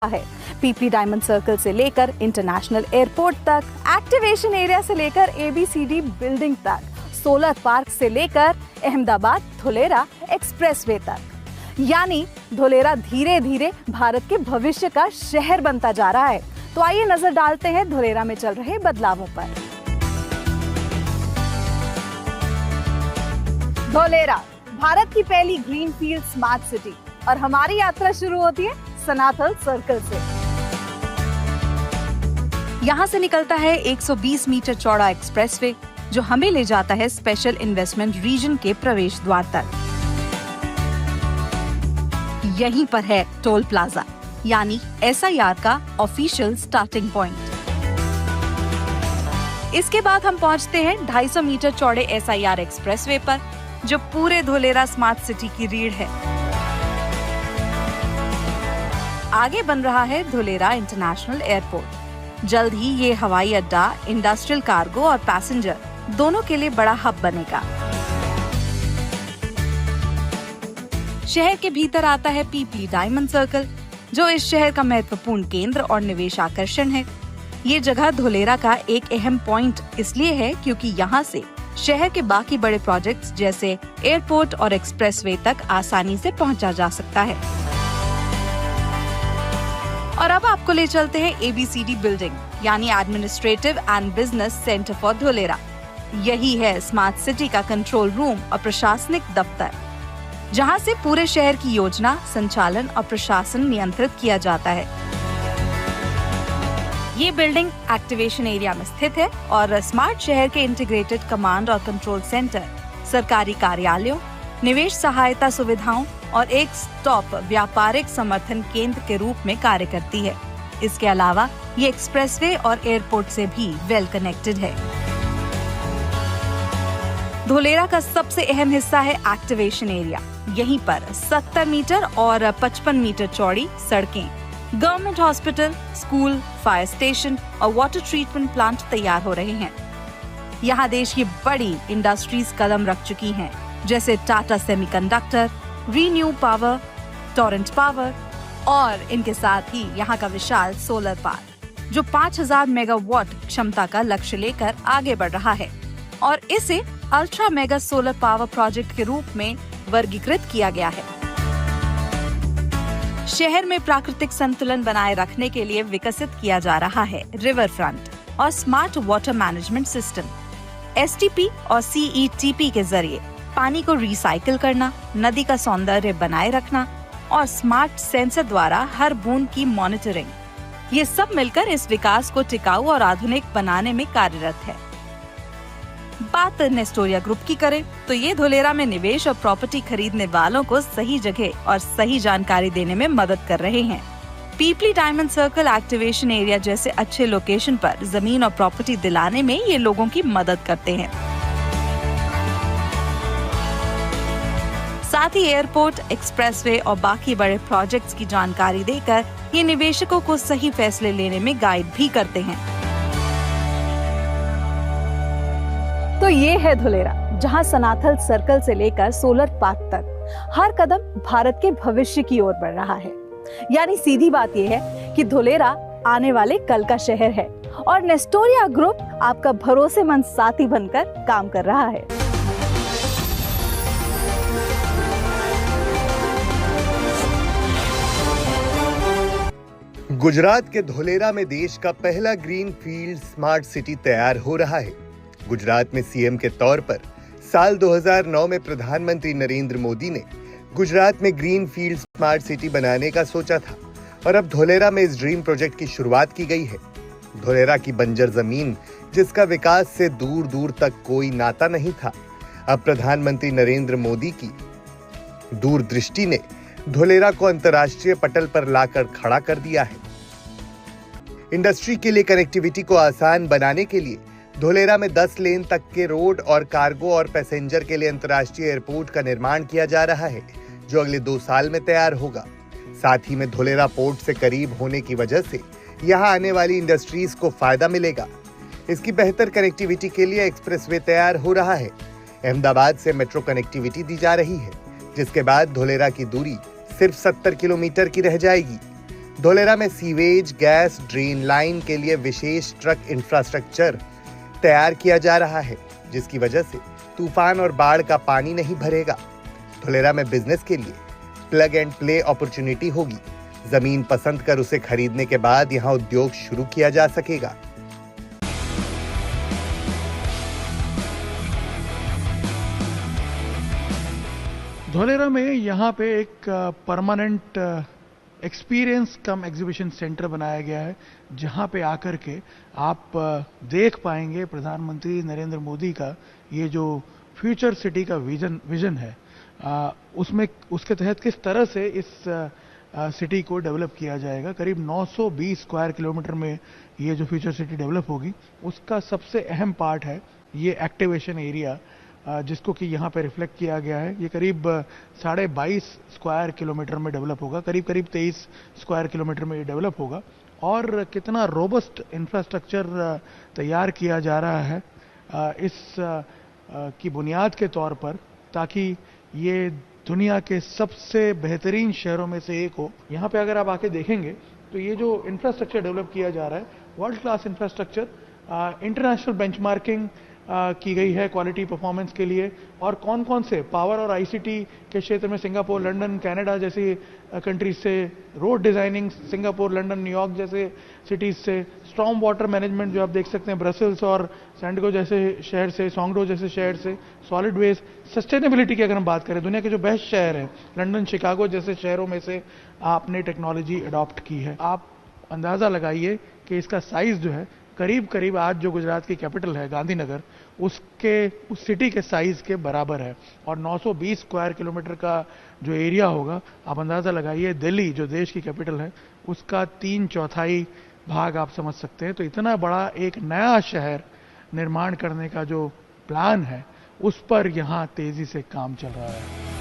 है। पीपली diamond circle से लेकर इंटरनेशनल एयरपोर्ट तक, एक्टिवेशन एरिया से लेकर ABCD बिल्डिंग तक, सोलर पार्क से लेकर अहमदाबाद धुलेरा एक्सप्रेसवे तक, यानी धुलेरा धीरे धीरे भारत के भविष्य का शहर बनता जा रहा है। तो आइए नजर डालते हैं धुलेरा में चल रहे बदलावों पर। धुलेरा भारत की पहली ग्रीनफील्ड स्मार्ट सिटी, और हमारी यात्रा शुरू होती है सनाथल सर्कल से। यहाँ से निकलता है 120 मीटर चौड़ा एक्सप्रेसवे, जो हमें ले जाता है स्पेशल इन्वेस्टमेंट रीजन के प्रवेश द्वार तक। यहीं पर है टोल प्लाजा, यानी SIR का ऑफिशियल स्टार्टिंग पॉइंट। इसके बाद हम पहुंचते हैं 250 मीटर चौड़े SIR एक्सप्रेसवे पर, जो पूरे धुलेरा स्मार्ट सिटी की रीढ़ है। आगे बन रहा है धुलेरा इंटरनेशनल एयरपोर्ट। जल्द ही ये हवाई अड्डा, इंडस्ट्रियल कार्गो और पैसेंजर दोनों के लिए बड़ा हब बनेगा। शहर के भीतर आता है पीपली डायमंड सर्कल, जो इस शहर का महत्वपूर्ण केंद्र और निवेश आकर्षण है। ये जगह धुलेरा का एक अहम पॉइंट इसलिए है क्योंकि यहाँ से शहर के बाकी बड़े प्रोजेक्ट्स जैसे एयरपोर्ट और एक्सप्रेसवे तक आसानी से पहुँचा जा सकता है। और अब आपको ले चलते हैं ABCD बिल्डिंग, यानी administrative and business centre for Dholera. यही है स्मार्ट सिटी का कंट्रोल रूम और प्रशासनिक दफ्तर, जहां से पूरे शहर की योजना, संचालन और प्रशासन नियंत्रित किया जाता है। ये बिल्डिंग एक्टिवेशन एरिया में स्थित है और स्मार्ट शहर के इंटीग्रेटेड कमांड और कंट्रोल सेंटर, सरकारी कार्यालयों, निवेश सहायता सुविधाओं और एक स्टॉप व्यापारिक समर्थन केंद्र के रूप में कार्य करती है। इसके अलावा ये एक्सप्रेसवे और एयरपोर्ट से भी वेल कनेक्टेड है। धुलेरा का सबसे अहम हिस्सा है एक्टिवेशन एरिया। यहीं पर 70 मीटर और 55 मीटर चौड़ी सड़कें, government hospital, school, fire station और वाटर ट्रीटमेंट प्लांट तैयार हो रहे हैं। यहाँ देश की बड़ी इंडस्ट्रीज कदम रख चुकी हैं, जैसे Tata semiconductor, renew power, Torrent power और इनके साथ ही यहाँ का विशाल सोलर पार्क, जो 5000 मेगावाट क्षमता का लक्ष्य लेकर आगे बढ़ रहा है और इसे ultra mega solar power project के रूप में वर्गीकृत किया गया है। शहर में प्राकृतिक संतुलन बनाए रखने के लिए विकसित किया जा रहा है रिवर फ्रंट और smart water management system. STP और CETP के जरिए पानी को रिसाइकिल करना, नदी का सौंदर्य बनाए रखना और स्मार्ट सेंसर द्वारा हर बूंद की मॉनिटरिंग, ये सब मिलकर इस विकास को टिकाऊ और आधुनिक बनाने में कार्यरत है। बात नेस्टोरिया ग्रुप की करें तो ये धुलेरा में निवेश और प्रॉपर्टी खरीदने वालों को सही जगह और सही जानकारी देने में मदद कर रहे हैं। पीपली डायमंड सर्कल एक्टिवेशन एरिया जैसे अच्छे लोकेशन पर जमीन और प्रॉपर्टी दिलाने में ये लोगों की मदद करते हैं। साथ ही एयरपोर्ट, एक्सप्रेसवे और बाकी बड़े प्रोजेक्ट्स की जानकारी देकर ये निवेशकों को सही फैसले लेने में गाइड भी करते हैं। तो ये है धुलेरा, जहां सनाथल सर्कल से लेकर सोलर पार्क तक हर कदम भारत के भविष्य की ओर बढ़ रहा है। यानी सीधी बात यह है कि धुलेरा आने वाले कल का शहर है और नेस्टोरिया ग्रुप आपका भरोसेमंद साथी बनकर काम कर रहा है। गुजरात के धुलेरा में देश का पहला ग्रीन फील्ड स्मार्ट सिटी तैयार हो रहा है। गुजरात में CM के तौर पर साल 2009 में प्रधानमंत्री नरेंद्र मोदी ने गुजरात में ग्रीन फील्ड स्मार्ट सिटी बनाने का सोचा था और अब धुलेरा में इस ड्रीम प्रोजेक्ट की शुरुआत की गई है। धुलेरा की बंजर जमीन, जिसका विकास से दूर दूर तक कोई नाता नहीं था, अब प्रधानमंत्री नरेंद्र मोदी की दूरदृष्टि ने धुलेरा को अंतर्राष्ट्रीय पटल पर लाकर खड़ा कर दिया है। इंडस्ट्री के लिए कनेक्टिविटी को आसान बनाने के लिए धुलेरा में 10 लेन तक के रोड और कार्गो और पैसेंजर के लिए अंतर्राष्ट्रीय एयरपोर्ट का निर्माण किया जा रहा है, जो अगले 2 साल में तैयार होगा। साथ ही में धुलेरा पोर्ट से करीब होने की वजह से यहाँ आने वाली इंडस्ट्रीज को फायदा मिलेगा। इसकी बेहतर कनेक्टिविटी के लिए एक्सप्रेसवे तैयार हो रहा है। अहमदाबाद से मेट्रो कनेक्टिविटी दी जा रही है, जिसके बाद धुलेरा की दूरी सिर्फ 70 किलोमीटर की रह जाएगी। धोलेरा में सीवेज, गैस, ड्रेन लाइन के लिए विशेष ट्रक इंफ्रास्ट्रक्चर तैयार किया जा रहा है, जिसकी वजह से तूफान और बाढ़ का पानी नहीं भरेगा। धोलेरा में बिजनेस के लिए प्लग एंड प्ले अपॉर्चुनिटी होगी। जमीन पसंद कर उसे खरीदने के बाद यहां उद्योग शुरू किया जा सकेगा। धोलेरा में यहाँ पे एक परमानेंट एक्सपीरियंस कम एग्जीबिशन सेंटर बनाया गया है, जहाँ पे आकर के आप देख पाएंगे प्रधानमंत्री नरेंद्र मोदी का ये जो फ्यूचर सिटी का विजन है, उसमें उसके तहत किस तरह से इस सिटी को डेवलप किया जाएगा। करीब 920 स्क्वायर किलोमीटर में ये जो फ्यूचर सिटी डेवलप होगी, उसका सबसे अहम पार्ट है ये एक्टिवेशन एरिया, जिसको कि यहाँ पे रिफ्लेक्ट किया गया है। ये करीब 22.5 स्क्वायर किलोमीटर में डेवलप होगा, करीब 23 स्क्वायर किलोमीटर में ये डेवलप होगा। और कितना रोबस्ट इंफ्रास्ट्रक्चर तैयार किया जा रहा है इस की बुनियाद के तौर पर, ताकि ये दुनिया के सबसे बेहतरीन शहरों में से एक हो। यहाँ पे अगर आप आके देखेंगे तो ये जो इंफ्रास्ट्रक्चर डेवलप किया जा रहा है, world class infrastructure, international benchmarking की गई है क्वालिटी परफॉर्मेंस के लिए। और कौन कौन से पावर और आईसीटी के क्षेत्र में सिंगापुर, लंदन, कनाडा जैसी कंट्रीज से, road designing Singapore, London, New York जैसे सिटीज से, स्टॉर्म वाटर मैनेजमेंट जो आप देख सकते हैं ब्रसेल्स और सैंडिगो जैसे शहर से, सोंगडो जैसे शहर से, सॉलिड वेस्ट, सस्टेनेबिलिटी की अगर हम बात करें, दुनिया के जो बेस्ट शहर हैं लंदन, शिकागो जैसे शहरों में से आपने टेक्नोलॉजी अडॉप्ट की है। आप अंदाजा लगाइए कि इसका साइज जो है करीब करीब आज जो गुजरात की कैपिटल है गांधीनगर, उस सिटी के साइज के बराबर है। और 920 स्क्वायर किलोमीटर का जो एरिया होगा, आप अंदाजा लगाइए दिल्ली जो देश की कैपिटल है उसका 3/4 भाग आप समझ सकते हैं। तो इतना बड़ा एक नया शहर निर्माण करने का जो प्लान है, उस पर यहाँ तेजी से काम चल रहा है।